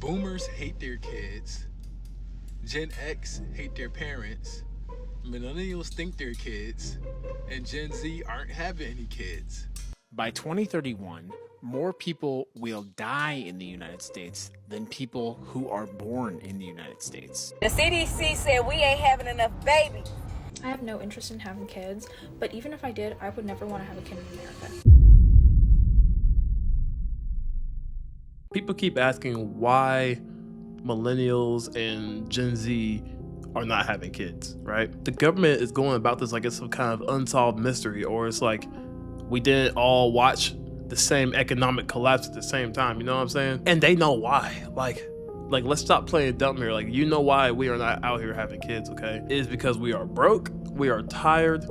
Boomers hate their kids. Gen X hate their parents. Millennials think they're kids. And Gen Z aren't having any kids. By 2031, more people will die in the United States than people who are born in the United States. The CDC said we ain't having enough babies. I have no interest in having kids, but even if I did, I would never want to have a kid in America. People keep asking why millennials and Gen Z are not having kids, right? The government is going about this like it's some kind of unsolved mystery, or it's like we didn't all watch the same economic collapse at the same time, you know what I'm saying? And they know why. Like let's stop playing dumb here. Like, you know why we are not out here having kids, okay? It is because we are broke, we are tired,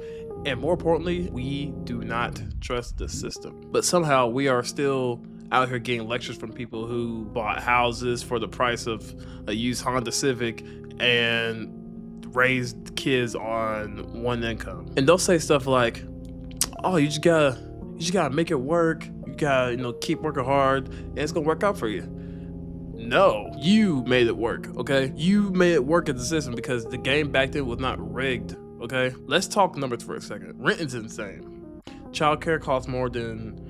and more importantly, we do not trust the system. But somehow we are still out here getting lectures from people who bought houses for the price of a used Honda Civic and raised kids on one income. And they'll say stuff like, oh, you just gotta make it work. You gotta, keep working hard and it's gonna work out for you. No, you made it work, okay? You made it work in the system because the game back then was not rigged, okay? Let's talk numbers for a second. Rent is insane. Childcare costs more than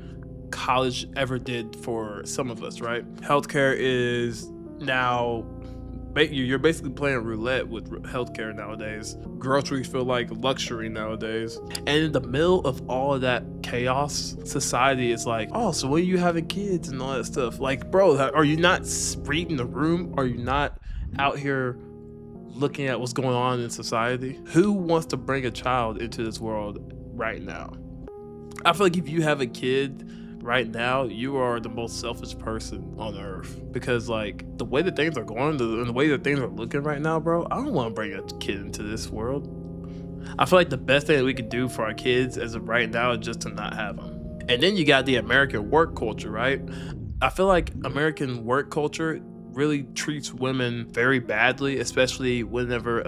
college ever did for some of us, right? Healthcare is now, you're basically playing roulette with healthcare nowadays. Groceries feel like luxury nowadays. And in the middle of all of that chaos, society is like, oh, so when are you having kids and all that stuff? Like, bro, are you not reading the room? Are you not out here looking at what's going on in society? Who wants to bring a child into this world right now? I feel like if you have a kid right now, you are the most selfish person on earth, because like the way that things are going, the way that things are looking right now, bro, I don't want to bring a kid into this world. I feel like the best thing that we could do for our kids as of right now is just to not have them. And then you got the American work culture, right? I feel like American work culture really treats women very badly, especially whenever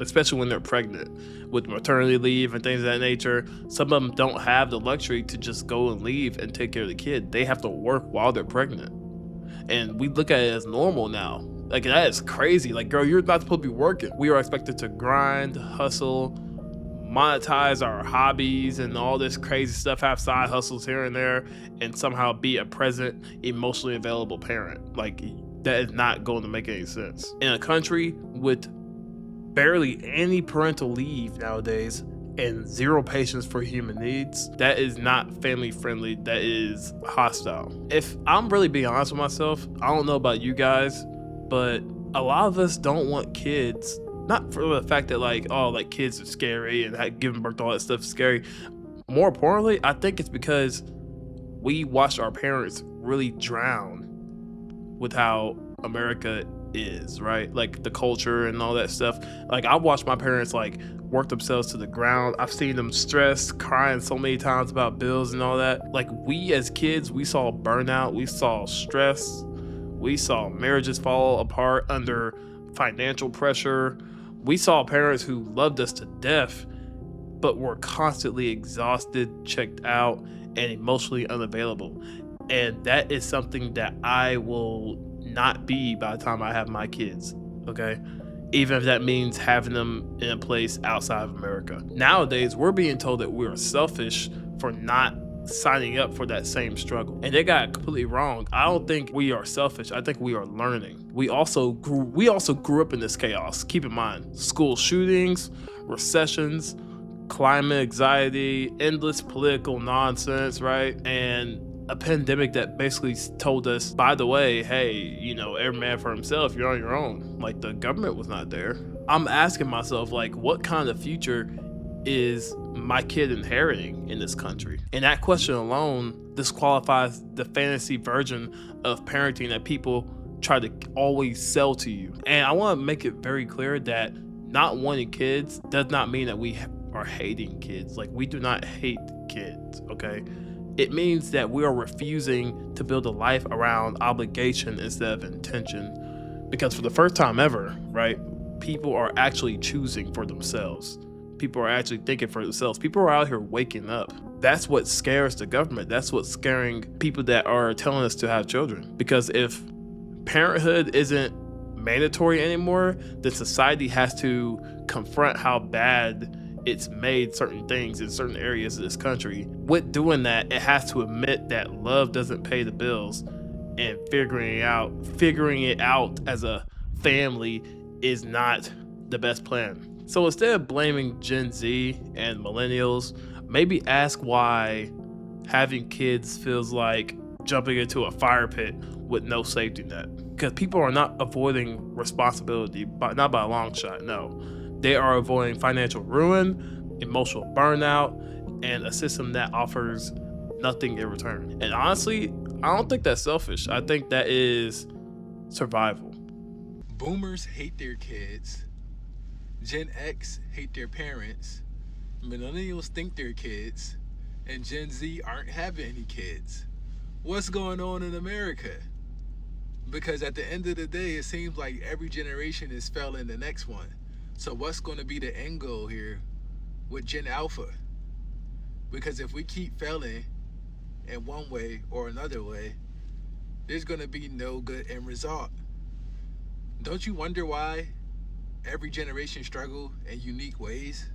especially when they're pregnant, with maternity leave and things of that nature. Some of them don't have the luxury to just go and leave and take care of the kid. They have to work while they're pregnant. And we look at it as normal now. Like, that is crazy. Like, girl, you're not supposed to be working. We are expected to grind, hustle, monetize our hobbies and all this crazy stuff, have side hustles here and there, and somehow be a present, emotionally available parent. Like, that is not going to make any sense. In a country with barely any parental leave nowadays and zero patience for human needs, that is not family friendly, that is hostile. If I'm really being honest with myself, I don't know about you guys, but a lot of us don't want kids. Not for the fact that kids are scary and giving birth to all that stuff is scary. More importantly, I think it's because we watched our parents really drown with how America is, right? Like the culture and all that stuff. Like, I watched my parents work themselves to the ground. I've seen them stressed, crying so many times about bills and all that. Like, we as kids, we saw burnout, we saw stress, we saw marriages fall apart under financial pressure. We saw parents who loved us to death, but were constantly exhausted, checked out, and emotionally unavailable. And that is something that I will not be by the time I have my kids, okay? Even if that means having them in a place outside of America. Nowadays, we're being told that we're selfish for not signing up for that same struggle. And they got it completely wrong. I don't think we are selfish. I think we are learning. We also grew up in this chaos. Keep in mind, school shootings, recessions, climate anxiety, endless political nonsense, right? And a pandemic that basically told us, by the way, hey, every man for himself, you're on your own. Like, the government was not there. I'm asking myself, what kind of future is my kid inheriting in this country? And that question alone disqualifies the fantasy version of parenting that people try to always sell to you. And I want to make it very clear that not wanting kids does not mean that we are hating kids. Like, we do not hate kids, okay? It means that we are refusing to build a life around obligation instead of intention. Because for the first time ever, right, people are actually choosing for themselves. People are actually thinking for themselves. People are out here waking up. That's what scares the government. That's what's scaring people that are telling us to have children. Because if Parenthood isn't mandatory anymore, then society has to confront how bad it's made certain things in certain areas of this country. With doing that, it has to admit that love doesn't pay the bills, and figuring it out as a family is not the best plan. So instead of blaming Gen Z and millennials, maybe ask why having kids feels like jumping into a fire pit with no safety net. Because people are not avoiding responsibility, not by a long shot, no. They are avoiding financial ruin, emotional burnout, and a system that offers nothing in return. And honestly, I don't think that's selfish. I think that is survival. Boomers hate their kids. Gen X hate their parents. Millennials think they're kids. And Gen Z aren't having any kids. What's going on in America? Because at the end of the day, it seems like every generation is failing the next one. So what's going to be the end goal here with Gen Alpha? Because if we keep failing in one way or another way, there's going to be no good end result. Don't you wonder why every generation struggle in unique ways?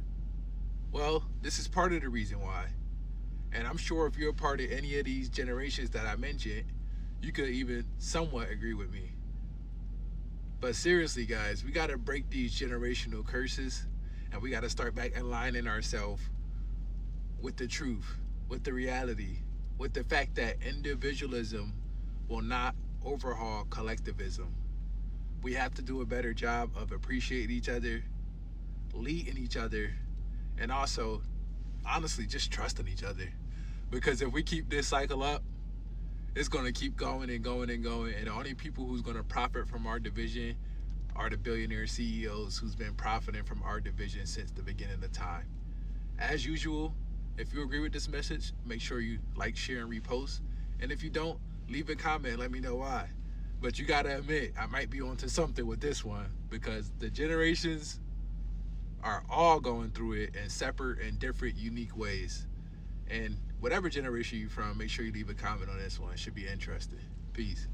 Well, this is part of the reason why. And I'm sure if you're a part of any of these generations that I mentioned, you could even somewhat agree with me. But seriously, guys, we got to break these generational curses, and we got to start back aligning ourselves with the truth, with the reality, with the fact that individualism will not overhaul collectivism. We have to do a better job of appreciating each other, leading each other, and also, honestly, just trusting each other. Because if we keep this cycle up, it's going to keep going and going and going. And the only people who's going to profit from our division are the billionaire CEOs who's been profiting from our division since the beginning of time. As usual, if you agree with this message, make sure you like, share, and repost. And if you don't, leave a comment. Let me know why. But you got to admit, I might be onto something with this one, because the generations are all going through it in separate and different, unique ways. And whatever generation you're from, make sure you leave a comment on this one. It should be interesting. Peace.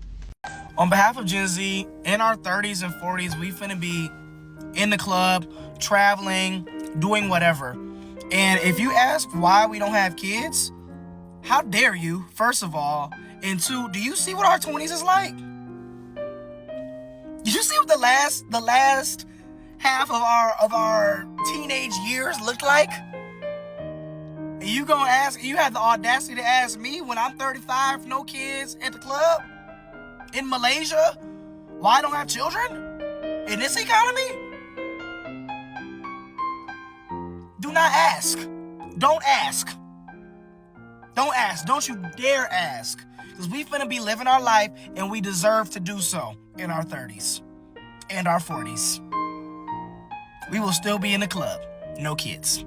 On behalf of Gen Z, in our 30s and 40s, we finna be in the club, traveling, doing whatever. And if you ask why we don't have kids, how dare you, first of all. And two, do you see what our 20s is like? Did you see what the last half of our teenage years looked like? And you gonna ask, you have the audacity to ask me when I'm 35, no kids at the club in Malaysia, why I don't have children in this economy? Do not ask. Don't ask. Don't ask. Don't you dare ask. Because we finna be living our life, and we deserve to do so in our 30s and our 40s. We will still be in the club. No kids.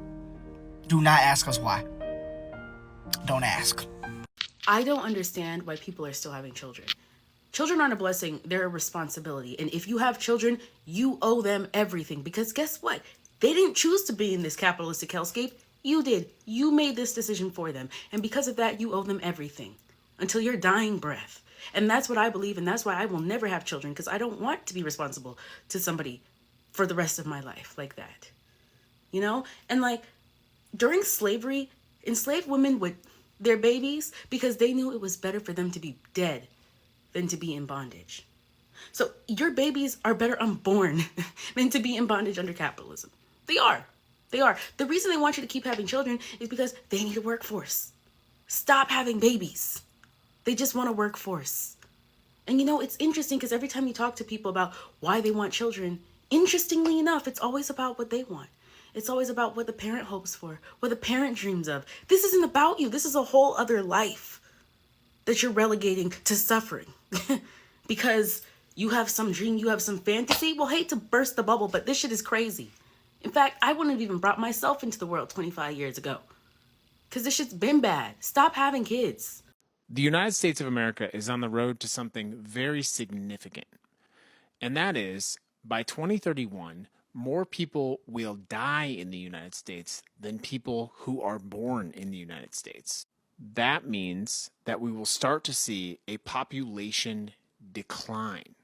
Do not ask us why. Don't ask. I don't understand why people are still having children. Children aren't a blessing, they're a responsibility. And if you have children, you owe them everything. Because guess what? They didn't choose to be in this capitalistic hellscape. You did. You made this decision for them. And because of that, you owe them everything until your dying breath. And that's what I believe. And that's why I will never have children, because I don't want to be responsible to somebody for the rest of my life like that. You know? And like during slavery, enslaved women would their babies because they knew it was better for them to be dead than to be in bondage. So your babies are better unborn than to be in bondage under capitalism. They are. They are. The reason they want you to keep having children is because they need a workforce. Stop having babies. They just want a workforce. And you know, it's interesting because every time you talk to people about why they want children, interestingly enough, it's always about what they want. It's always about what the parent hopes for, what the parent dreams of. This isn't about you. This is a whole other life that you're relegating to suffering because you have some dream, you have some fantasy. Well, hate to burst the bubble, but this shit is crazy. In fact, I wouldn't have even brought myself into the world 25 years ago because this shit's been bad. Stop having kids. The United States of America is on the road to something very significant. And that is, by 2031, more people will die in the United States than people who are born in the United States. That means that we will start to see a population decline.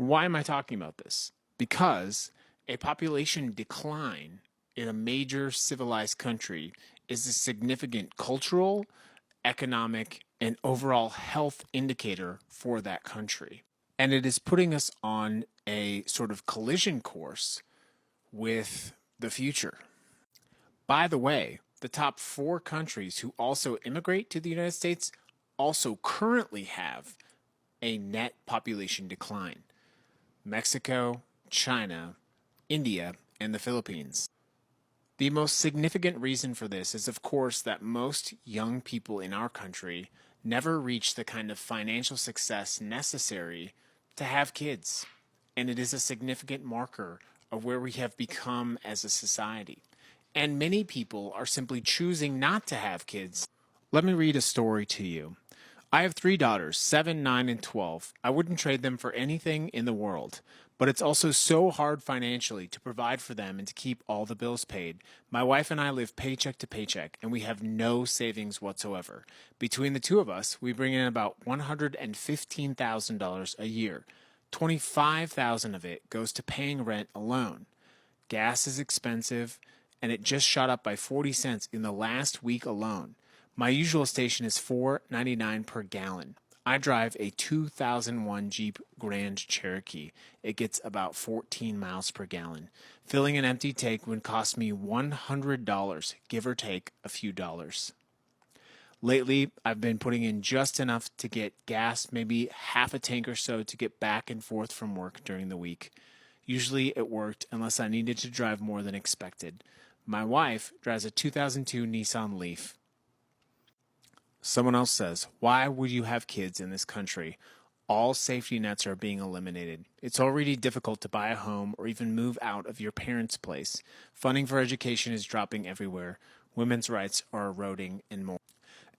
Why am I talking about this? Because a population decline in a major civilized country is a significant cultural, economic, and overall health indicator for that country. And it is putting us on a sort of collision course with the future. By the way, the top 4 countries who also immigrate to the United States also currently have a net population decline: Mexico, China, India, and the Philippines. The most significant reason for this is, of course, that most young people in our country never reach the kind of financial success necessary to have kids. And it is a significant marker of where we have become as a society. And many people are simply choosing not to have kids. Let me read a story to you. I have 3 daughters, 7, 9, and 12. I wouldn't trade them for anything in the world. But it's also so hard financially to provide for them and to keep all the bills paid. My wife and I live paycheck to paycheck, and we have no savings whatsoever. Between the two of us, we bring in about $115,000 a year. $25,000 of it goes to paying rent alone. Gas is expensive, and it just shot up by 40 cents in the last week alone. My usual station is $4.99 per gallon. I drive a 2001 Jeep Grand Cherokee. It gets about 14 miles per gallon. Filling an empty tank would cost me $100, give or take a few dollars. Lately, I've been putting in just enough to get gas, maybe half a tank or so to get back and forth from work during the week. Usually it worked unless I needed to drive more than expected. My wife drives a 2002 Nissan Leaf. Someone else says, why would you have kids in this country? All safety nets are being eliminated. It's already difficult to buy a home or even move out of your parents' place. Funding for education is dropping everywhere. Women's rights are eroding and more.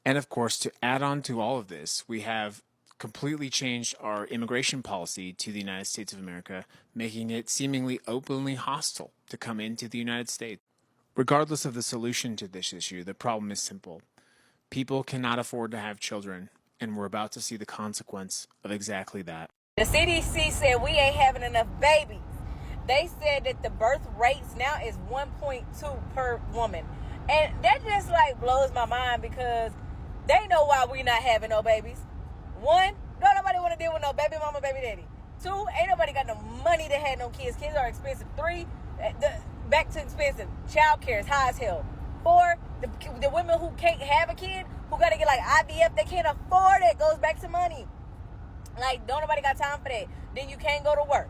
And of course, to add on to all of this, we have completely changed our immigration policy to the United States of America, making it seemingly openly hostile to come into the United States. Regardless of the solution to this issue, the problem is simple. People cannot afford to have children, and we're about to see the consequence of exactly that. The CDC said we ain't having enough babies. They said that the birth rates now is 1.2 per woman. And that just like blows my mind because they know why we not having no babies. 1, don't nobody want to deal with no baby mama, baby daddy. 2, ain't nobody got no money to have no kids. Kids are expensive. 3, back to expensive. Childcare is high as hell. 4, the women who can't have a kid, who got to get like IVF, they can't afford it. Goes back to money. Like, don't nobody got time for that. Then you can't go to work.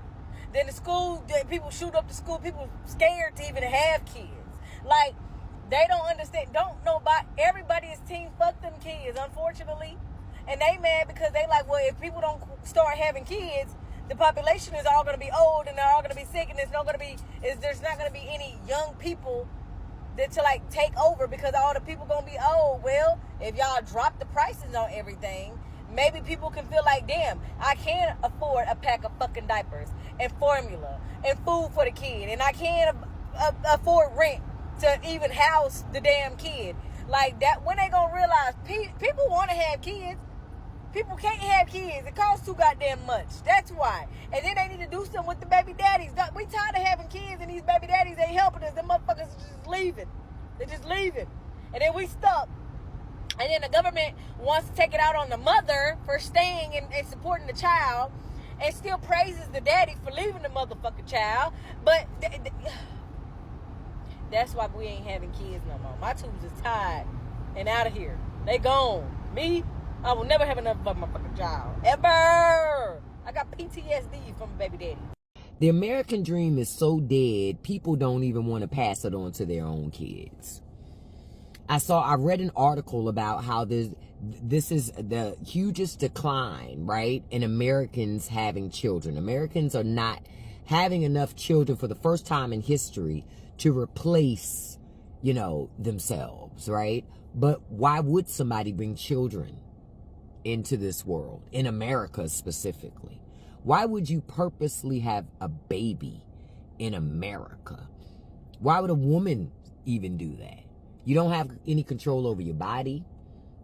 Then the school, people shoot up the school. People scared to even have kids. Like, they don't understand. Don't know about everybody is team fuck them kids, unfortunately. And they mad because they like, well, if people don't start having kids, the population is all going to be old and they're all going to be sick, and there's not going to be any young people that to like take over because all the people going to be old. Well, if y'all drop the prices on everything, maybe people can feel like, damn, I can afford a pack of fucking diapers and formula and food for the kid, and I can't afford rent to even house the damn kid. Like that, when they gonna realize people want to have kids, people can't have kids. It costs too goddamn much. That's why. And then they need to do something with the baby daddies. We tired of having kids, and these baby daddies ain't helping us. Them motherfuckers are just leaving. They're just leaving, and then we stuck. And then the government wants to take it out on the mother for staying and supporting the child, and still praises the daddy for leaving the motherfucking child. But that's why we ain't having kids no more. My tubes is tied and out of here. They gone. Me, I will never have another motherfucking child. Ever. I got PTSD from a baby daddy. The American dream is so dead, people don't even want to pass it on to their own kids. I read an article about how this is the hugest decline, right, in Americans having children. Americans are not having enough children for the first time in history to replace, themselves, right? But why would somebody bring children into this world, in America specifically? Why would you purposely have a baby in America? Why would a woman even do that? You don't have any control over your body.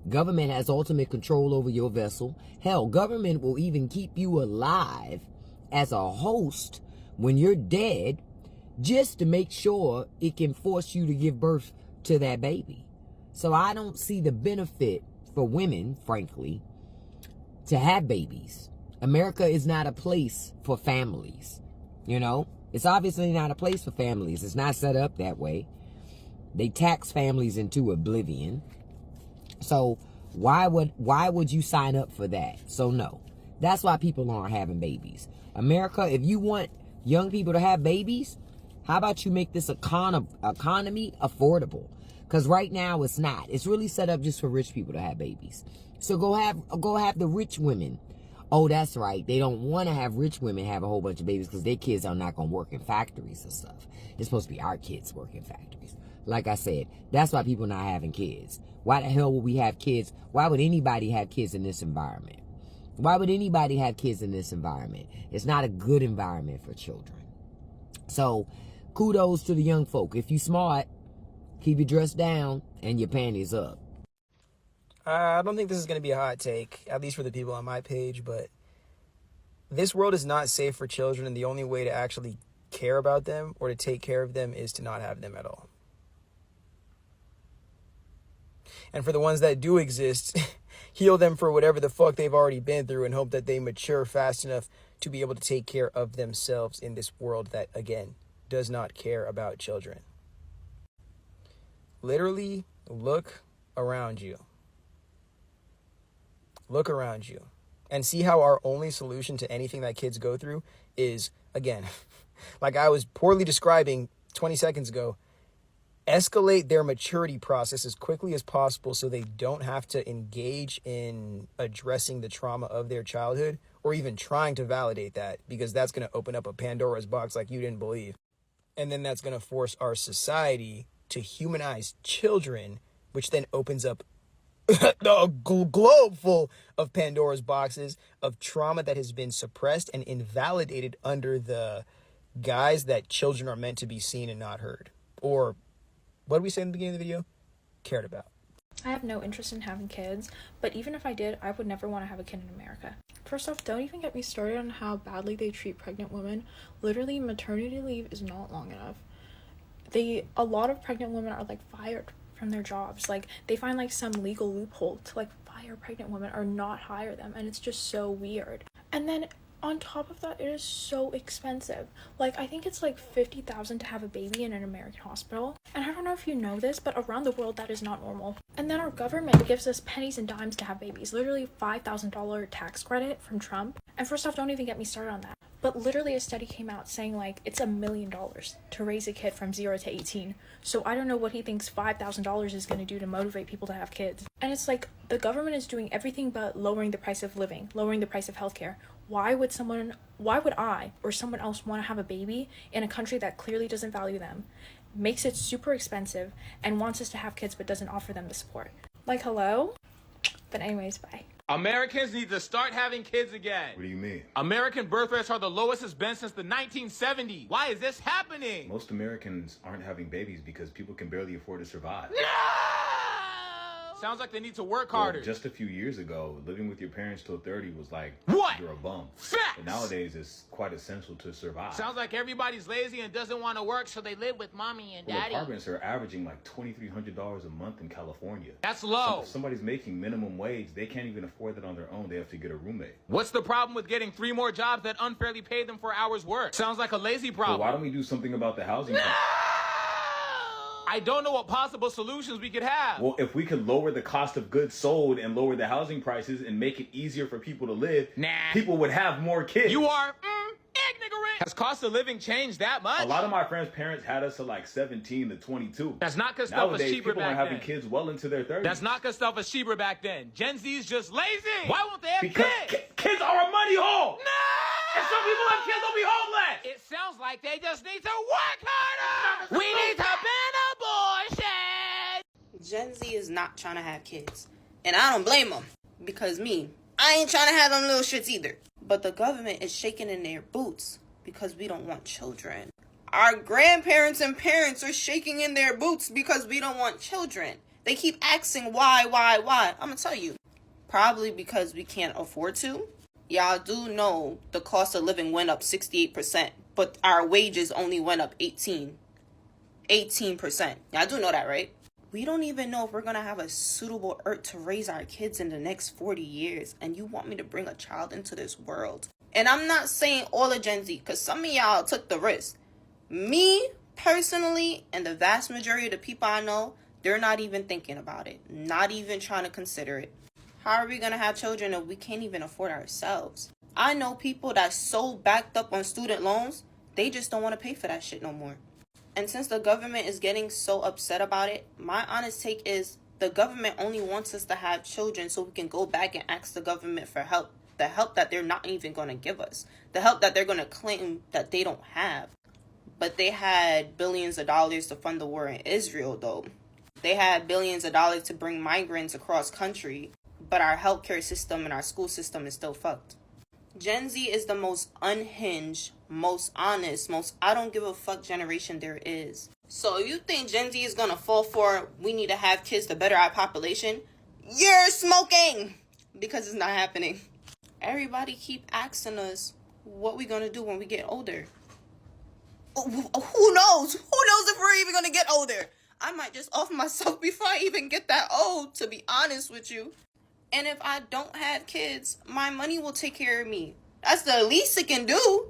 Government has ultimate control over your vessel. Hell, government will even keep you alive as a host when you're dead, just to make sure it can force you to give birth to that baby. So I don't see the benefit for women, frankly, to have babies. America is not a place for families. You know, it's obviously not a place for families. It's not set up that way. They tax families into oblivion. So why would you sign up for that? So no, that's why people aren't having babies. America, if you want young people to have babies, how about you make this economy affordable? Because right now it's not. It's really set up just for rich people to have babies. So go have the rich women. Oh, that's right. They don't want to have rich women have a whole bunch of babies because their kids are not going to work in factories and stuff. It's supposed to be our kids working in factories. Like I said, that's why people are not having kids. Why the hell would we have kids? Why would anybody have kids in this environment? Why would anybody have kids in this environment? It's not a good environment for children. So kudos to the young folk. If you smart, keep your dress down and your panties up. I don't think this is going to be a hot take, at least for the people on my page, but this world is not safe for children, and the only way to actually care about them or to take care of them is to not have them at all. And for the ones that do exist, heal them for whatever the fuck they've already been through and hope that they mature fast enough to be able to take care of themselves in this world that, again, does not care about children. Literally, look around you. Look around you and see how our only solution to anything that kids go through is, again, like I was poorly describing 20 seconds ago, escalate their maturity process as quickly as possible so they don't have to engage in addressing the trauma of their childhood or even trying to validate that, because that's going to open up a Pandora's box like you didn't believe. And then that's going to force our society to humanize children, which then opens up a globe full of Pandora's boxes of trauma that has been suppressed and invalidated under the guise that children are meant to be seen and not heard. Or, what did we say in the beginning of the video? Cared about. I have no interest in having kids, but even if I did, I would never want to have a kid in America. First off, don't even get me started on how badly they treat pregnant women. Literally, maternity leave is not long enough. A lot of pregnant women are like fired from their jobs. Like, they find like some legal loophole to like fire pregnant women or not hire them, and it's just so weird. And then on top of that, it is so expensive. Like, I think it's like $50,000 to have a baby in an American hospital. And I don't know if you know this, but around the world that is not normal. And then our government gives us pennies and dimes to have babies. Literally $5,000 tax credit from Trump. And first off, don't even get me started on that. But literally a study came out saying like it's $1 million to raise a kid from 0 to 18. So I don't know what he thinks $5,000 is going to do to motivate people to have kids. And it's like the government is doing everything but lowering the price of living, lowering the price of healthcare. Why would I or someone else want to have a baby in a country that clearly doesn't value them, makes it super expensive, and wants us to have kids but doesn't offer them the support? Like, hello? But anyways, bye. Americans need to start having kids again. What do you mean? American birth rates are the lowest it's been since the 1970s. Why is this happening? Most Americans aren't having babies because people can barely afford to survive. No! Sounds like they need to work harder. Well, just a few years ago, living with your parents till 30 was like, what? You're a bum. Facts! But nowadays, it's quite essential to survive. Sounds like everybody's lazy and doesn't want to work, so they live with mommy and daddy. Apartments are averaging like $2,300 a month in California. That's low. If somebody's making minimum wage, they can't even afford that on their own. They have to get a roommate. What's the problem with getting 3 more jobs that unfairly pay them for hours worked? Sounds like a lazy problem. So why don't we do something about the housing crisis? I don't know what possible solutions we could have. Well, if we could lower the cost of goods sold and lower the housing prices and make it easier for people to live, people would have more kids. You are ignorant. Has cost of living changed that much? A lot of my friends' parents had us at like 17 to 22. That's not because stuff was cheaper back then. Nowadays, people are having kids well into their 30s. That's not because stuff was cheaper back then. Gen Z's just lazy. Why won't they have kids? Kids are a money hole. No! If some people have kids, they'll be homeless. It sounds like they just need to work harder. We need to ban abortion. Gen Z is not trying to have kids. And I don't blame them. Because I ain't trying to have them little shits either. But the government is shaking in their boots because we don't want children. Our grandparents and parents are shaking in their boots because we don't want children. They keep asking why. I'm going to tell you. Probably because we can't afford to. Y'all do know the cost of living went up 68%, but our wages only went up 18%. Y'all do know that, right? We don't even know if we're going to have a suitable earth to raise our kids in the next 40 years. And you want me to bring a child into this world? And I'm not saying all of Gen Z, because some of y'all took the risk. Me, personally, and the vast majority of the people I know, they're not even thinking about it. Not even trying to consider it. How are we going to have children if we can't even afford ourselves? I know people that's so backed up on student loans, they just don't want to pay for that shit no more. And since the government is getting so upset about it, my honest take is the government only wants us to have children so we can go back and ask the government for help. The help that they're not even going to give us. The help that they're going to claim that they don't have. But they had billions of dollars to fund the war in Israel, though. They had billions of dollars to bring migrants across country. But our healthcare system and our school system is still fucked. Gen Z is the most unhinged, most honest, most I don't give a fuck generation there is. So you think Gen Z is going to fall for we need to have kids to better our population? You're smoking! Because it's not happening. Everybody keep asking us what we going to do when we get older. Who knows? Who knows if we're even going to get older? I might just off myself before I even get that old, to be honest with you. And if I don't have kids, my money will take care of me. That's the least it can do.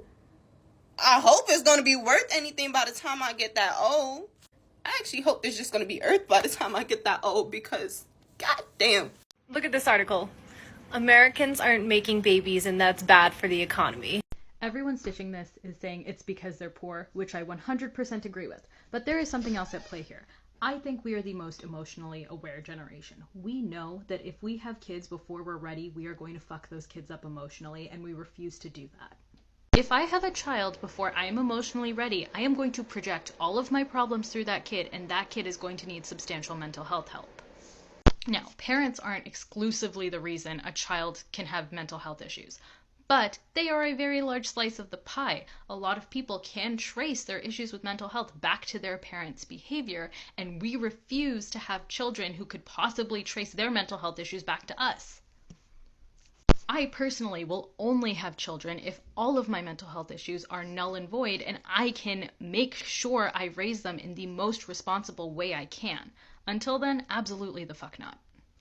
I hope it's going to be worth anything by the time I get that old. I actually hope there's just going to be earth by the time I get that old because, goddamn. Look at this article. Americans aren't making babies and that's bad for the economy. Everyone stitching this is saying it's because they're poor, which I 100% agree with. But there is something else at play here. I think we are the most emotionally aware generation. We know that if we have kids before we're ready, we are going to fuck those kids up emotionally, and we refuse to do that. If I have a child before I am emotionally ready, I am going to project all of my problems through that kid, and that kid is going to need substantial mental health help. Now, parents aren't exclusively the reason a child can have mental health issues. But they are a very large slice of the pie. A lot of people can trace their issues with mental health back to their parents' behavior, and we refuse to have children who could possibly trace their mental health issues back to us. I personally will only have children if all of my mental health issues are null and void, and I can make sure I raise them in the most responsible way I can. Until then, absolutely the fuck not.